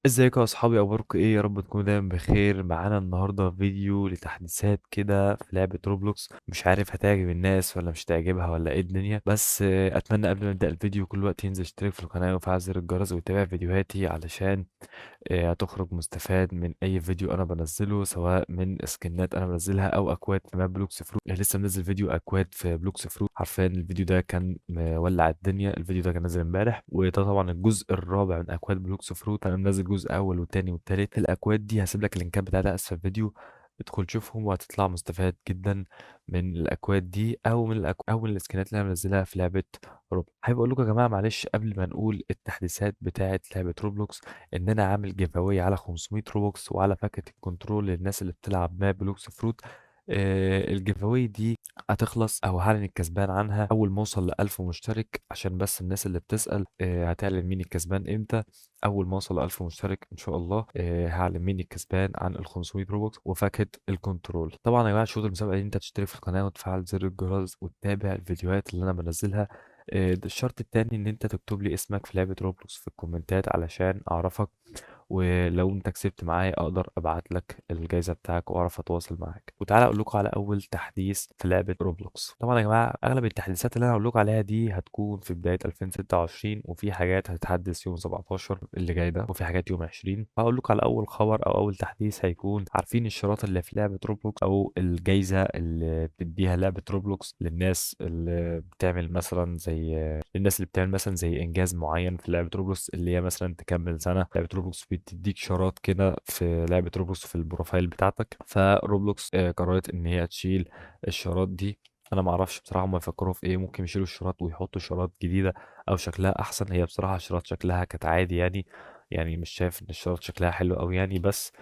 ازيكم يا اصحابي، اخباركم ايه؟ يا رب تكونوا دايما بخير. معانا النهارده فيديو لتحديثات كده في لعبه روبلوكس. مش عارف هتعجب الناس ولا مش تعجبها ولا ايه الدنيا، بس اتمنى قبل ما نبدا الفيديو كل وقت ينزل اشترك في القناه وفعل زر الجرس ويتابع فيديوهاتي علشان هتخرج مستفاد من اي فيديو انا بنزله، سواء من سكنات انا بنزلها او اكواد في ماب بلوكس فروت. لسه منزل فيديو اكواد في بلوكس فروت، حرفيا الفيديو ده كان مولع الدنيا. الفيديو ده كان نازل امبارح، وده طبعا الجزء الرابع من اكواد بلوكس فروت. انا منزل جزء اول والتاني والتالت. الاكواد دي هسيب لك اللينكات بتاعتها اسفل الفيديو، ادخل شوفهم وهتطلع مستفاد جدا من الاكواد دي او من او من السكنات اللي انا منزلها في لعبه روبلوكس. حابب اقول لكم يا جماعه، معلش قبل ما نقول التحديثات بتاعه لعبه روبلوكس، ان انا عامل جيف اواي على 500 روبوكس وعلى باكت الكنترول للناس اللي بتلعب ماب بلوكس فروت. الجيف اواي دي هتخلص او هعلن الكسبان عنها اول ما اوصل ل 1000 مشترك، عشان بس الناس اللي بتسأل هتعلن مين الكسبان امتى. اول ما اوصل ل 1000 مشترك ان شاء الله هعلن مين الكسبان عن ال 500 روبوكس وفاكهة الكنترول. طبعا يا جماعه شروط المسابقه دي انت تشترك في القناه وتفعل زر الجرس وتتابع الفيديوهات اللي انا بنزلها. ده الشرط التاني، ان انت تكتب لي اسمك في لعبة روبلوكس في الكومنتات علشان اعرفك، ولو انت كسبت معايا اقدر ابعت لك الجايزة بتاعك واعرف اتواصل معاك. وتعالى اقول لكم على اول تحديث في لعبة روبلوكس. طبعا يا جماعة اغلب التحديثات اللي انا هقول لكم عليها دي هتكون في بداية 2026، وفي حاجات هتتحدث يوم 17 اللي جاي ده، وفي حاجات يوم 20. هقول لكم على اول خبر او اول تحديث هيكون. عارفين الشراط اللي في لعبة روبلوكس او الجايزة اللي بتديها لعبة روبلوكس للناس اللي بتعمل مثلا زي الناس اللي بتعمل مثلا زي انجاز معين في لعبه روبلوكس، اللي هي مثلا تكمل سنه لعبه روبلوكس بتديك شارات كده في لعبه روبلوكس في البروفايل بتاعتك. فروبلوكس قررت ان هي تشيل الشارات دي. انا ما اعرفش بصراحه هم يفكروا في ايه، ممكن يشيلوا الشارات ويحطوا شارات جديده او شكلها احسن. هي بصراحه الشارات شكلها كانت عادي يعني مش شايف ان الشارات شكلها حلو قوي يعني.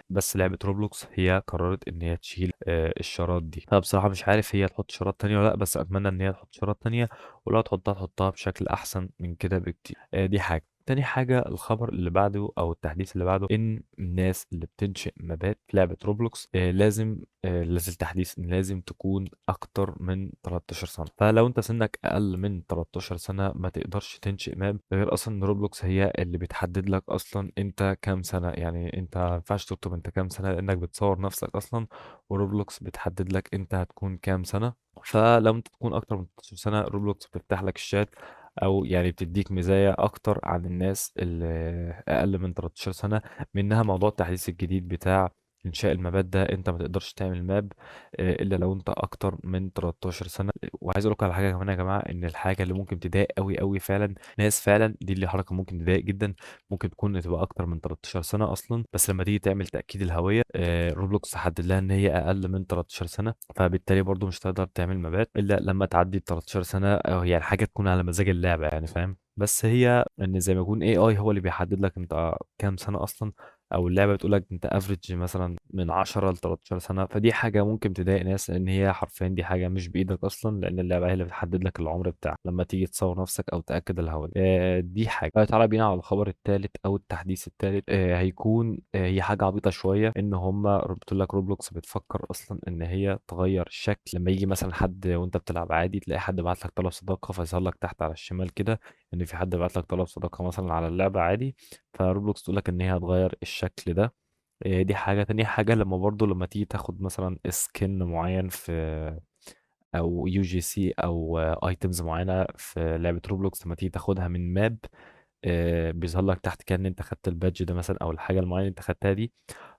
بس لعبه روبلوكس هي قررت ان هي تشيل الشارات دي. فبصراحه مش عارف هي تحط شارات تانية ولا لا، بس اتمنى ان هي تحط شارات تانية، ولو تحطها بشكل احسن من كده بكتير. دي حاجه. تاني حاجة، الخبر اللي بعده أو التحديث اللي بعده، إن الناس اللي بتنشئ مابات في لعبة روبلوكس لازم التحديث إن لازم تكون أكتر من 13 سنة. فلو أنت سنك أقل من 13 سنة ما تقدرش تنشئ ماب، غير أصلا إن روبلوكس هي اللي بتحدد لك أصلا أنت كام سنة. يعني أنت ما ينفعش تكتب أنت كام سنة لأنك بتصور نفسك أصلا، وروبلوكس بتحدد لك أنت هتكون كام سنة. فلو انت تكون اكتر من 13 سنه روبلوكس بتفتح لك الشات، او يعني بتديك مزايا اكتر عن الناس اللي اقل من 13 سنه. منها موضوع التحديث الجديد بتاع انشاء المابات ده. انت ما تقدرش تعمل ماب الا لو انت اكتر من 13 سنه. وعايز اقول لكم على حاجه كمان يا جماعه، ان الحاجه اللي ممكن تضايق قوي قوي فعلا ناس، فعلا دي اللي حركه ممكن تضايق جدا، ممكن تكون تبقى اكتر من 13 سنه اصلا، بس لما تيجي تعمل تاكيد الهويه روبلوكس حدد لها ان هي اقل من 13 سنه، فبالتالي برضو مش هتقدر تعمل مابات الا لما تعدي ال 13 سنه، او يعني حاجه تكون على مزاج اللعبه يعني، فاهم؟ بس هي ان زي ما يكون اي هو اللي بيحدد لك انت كام سنه اصلا، او اللعبه بتقول لك انت افريج مثلا من 10 ل 13 سنه. فدي حاجه ممكن تضايق ناس، لان هي حرفيا دي حاجه مش بايدك اصلا، لان اللعبه هي اللي بتحدد لك العمر بتاعك لما تيجي تصور نفسك او تاكد الهويه. دي حاجه. تعالى بينا على الخبر الثالث او التحديث الثالث. هيكون هي حاجه عبيطه شويه، ان هم بتقول لك روبلوكس بتفكر اصلا ان هي تغير الشكل. لما يجي مثلا حد وانت بتلعب عادي تلاقي حد بعت لك طلب صداقه، فيظهر لك تحت على الشمال كده ان في حد بعت لك طلب صداقه مثلا على اللعبه عادي. فروبلوكس تقول لك ان هي هتغير الشكل ده. دي حاجه. تاني حاجه، لما برضو لما تيجي تاخد مثلا سكن معين في او يو جي سي او ايتمز معينه في لعبه روبلوكس، لما تيجي تاخدها من ماب بيظهر لك تحت كأن انت خدت البادج ده مثلا، او الحاجه المعينه اللي انت خدتها دي.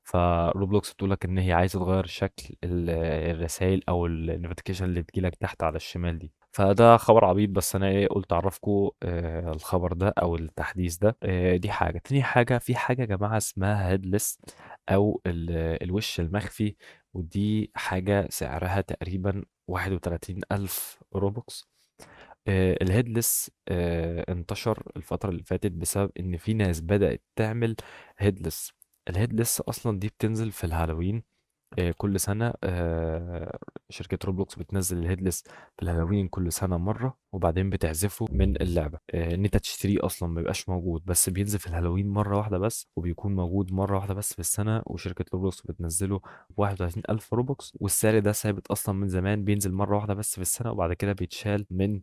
فروبلوكس بتقول لك ان هي عايزه تغير شكل الرسائل او النوتيفيكيشن اللي بتجيلك تحت على الشمال دي. فده خبر عبيط، بس انا قلت اعرفكم الخبر ده او التحديث ده. دي حاجه. تاني حاجه، في حاجه يا جماعه اسمها هيدلس او الوش المخفي، ودي حاجه سعرها تقريبا 31 ألف روبوكس. الهيدلس انتشر الفترة اللي فاتت بسبب ان في ناس بدأت تعمل هيدلس. الهيدلس اصلا دي بتنزل في الهالوين، كل سنة شركة روبلوكس بتنزل الهيدلس في الهالوين كل سنة مرة، وبعدين بتعزفه من اللعبة. ان انت تشتريه اصلا ما بيبقاش موجود، بس بينزل في الهالوين مرة واحدة بس، وبيكون موجود مرة واحدة بس في السنة، وشركة روبلوكس بتنزله ب 31 ألف روبوكس. والسعر ده ثابت أصلا من زمان، بينزل مرة واحدة بس في السنة، وبعد كده بيتشال من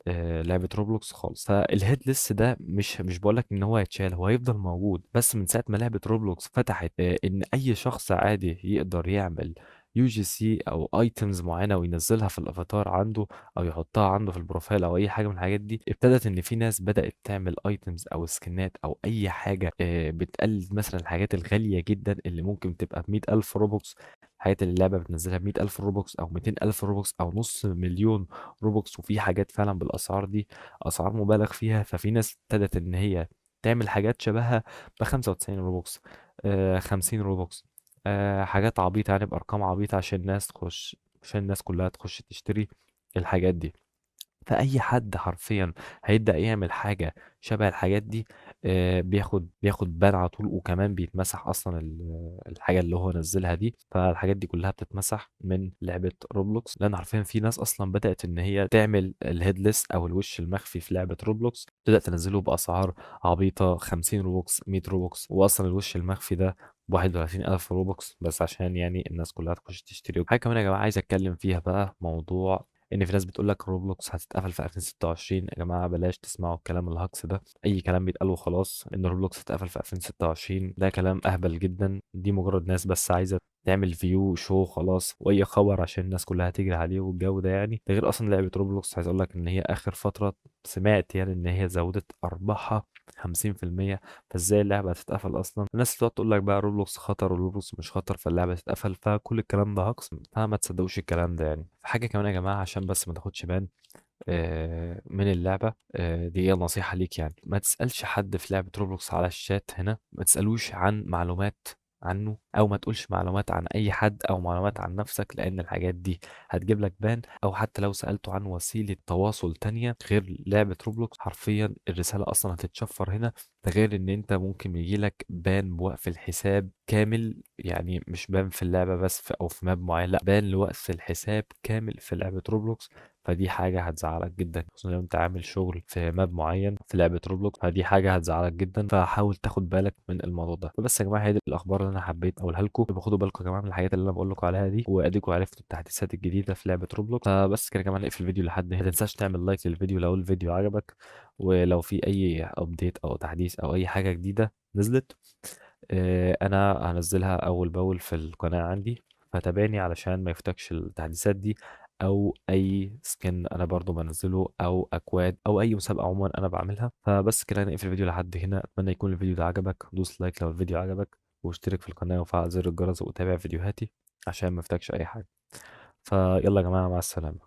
لعبة روبلوكس خالص. فالهيدلس ده مش بقولك إن هو هيتشال، هو هيفضل موجود، بس من ساعة ما لعبة روبلوكس فتحت إن أي شخص عادي يقدر يعمل يو جي سي او ايتمز معينه وينزلها في الافاتار عنده، او يحطها عنده في البروفايل او اي حاجه من الحاجات دي. ابتدت ان في ناس بدات تعمل ايتمز او سكنات او اي حاجه بتقلد مثلا الحاجات الغاليه جدا اللي ممكن تبقى ب 100,000 روبوكس. الحاجات اللي اللعبه بتنزلها ب 100,000 روبوكس او 200,000 روبوكس او نص مليون روبوكس، وفي حاجات فعلا بالاسعار دي، اسعار مبالغ فيها. ففي ناس ابتدت ان هي تعمل حاجات شبهها ب 95 روبوكس، 50 روبوكس، حاجات عبيطة يعني بأرقام عبيطة، عشان الناس كلها تخش تشتري الحاجات دي. فأي حد حرفيا هيبدأ يعمل حاجة شبه الحاجات دي بياخد بان على طول، وكمان بيتمسح أصلا الحاجة اللي هو نزلها دي. فالحاجات دي كلها بتتمسح من لعبة روبلوكس، لأن حرفيا في ناس أصلا بدأت إن هي تعمل الهيدلس أو الوش المخفي في لعبة روبلوكس، تبدأ تنزله بأسعار عبيطة، 50 روبوكس، 100 روبوكس. وأصلا الوش المخفي ده ب31 ألف روبوكس، بس عشان يعني الناس كلها تخش تشتري. حاجة كمان يا جماعة عايز أتكلم فيها بقى، موضوع ان في ناس بتقول لك روبلوكس هتتقفل في 2026. يا جماعه بلاش تسمعوا الكلام الهجص ده، اي كلام بيتقال وخلاص ان روبلوكس هتتقفل في 2026 ده كلام اهبل جدا. دي مجرد ناس بس عايزه تعمل فيو شو خلاص، واي خبر عشان الناس كلها تجري عليه، والجو ده يعني. ده غير اصلا لعبه روبلوكس، عايز اقول لك ان هي اخر فتره سمعت يعني ان هي زودت ارباحها 50%. فازاي اللعبه هتتقفل اصلا؟ الناس تقعد تقول لك بقى روبلوكس خطر وروبلوكس مش خطر فاللعبه تتقفل، فكل الكلام ده هجص، فما تصدقوش الكلام ده يعني. حاجه كمان يا جماعه عشان بس ما تاخدش بان من اللعبة، دي هي نصيحة ليك يعني. ما تسألش حد في لعبة روبلوكس على الشات هنا، ما تسألوش عن معلومات عنه، او ما تقولش معلومات عن اي حد او معلومات عن نفسك، لان الحاجات دي هتجيب لك بان. او حتى لو سألته عن وسيلة تواصل تانية غير لعبة روبلوكس، حرفيا الرسالة اصلا هتتشفر هنا. ده غير ان انت ممكن يجي لك بان بوقف الحساب كامل، يعني مش بان في اللعبة بس او في ماب معين، لا، بان لوقف الحساب كامل في لعبة روبلوكس. فدي حاجة هتزعلك جدا، خصوصا لو انت عامل شغل في ماب معين في لعبة روبلوكس، فدي حاجة هتزعلك جدا. فحاول تاخد بالك من الموضوع ده. فبس يا جماعة هي دي الأخبار اللي أنا حبيت أقولها لكم. خدوا بالكم يا جماعة من الحاجات اللي أنا بقول لكم عليها دي، وأديكوا عرفتوا التحديثات الجديدة في لعبة روبلوكس. فبس كده كمان اقفل الفيديو لحد هنا. ما تنساش تعمل لايك للفيديو لو الفيديو عجبك، ولو في أي أبديت أو تحديث أو أي حاجة جديدة نزلت انا هنزلها اول باول في القناة عندي. فتابعني علشان ما يفوتكش التحديثات دي، او اي سكن انا برضو بنزله، او اكواد، او اي مسابقة عموما انا بعملها. فبس كده نقفل الفيديو لحد هنا. اتمنى يكون الفيديو ده عجبك، دوس لايك لو الفيديو عجبك، واشترك في القناة وفعل زر الجرس وتابع فيديوهاتي عشان ما يفوتكش اي حاجة. فيلا يا جماعة، مع السلامة.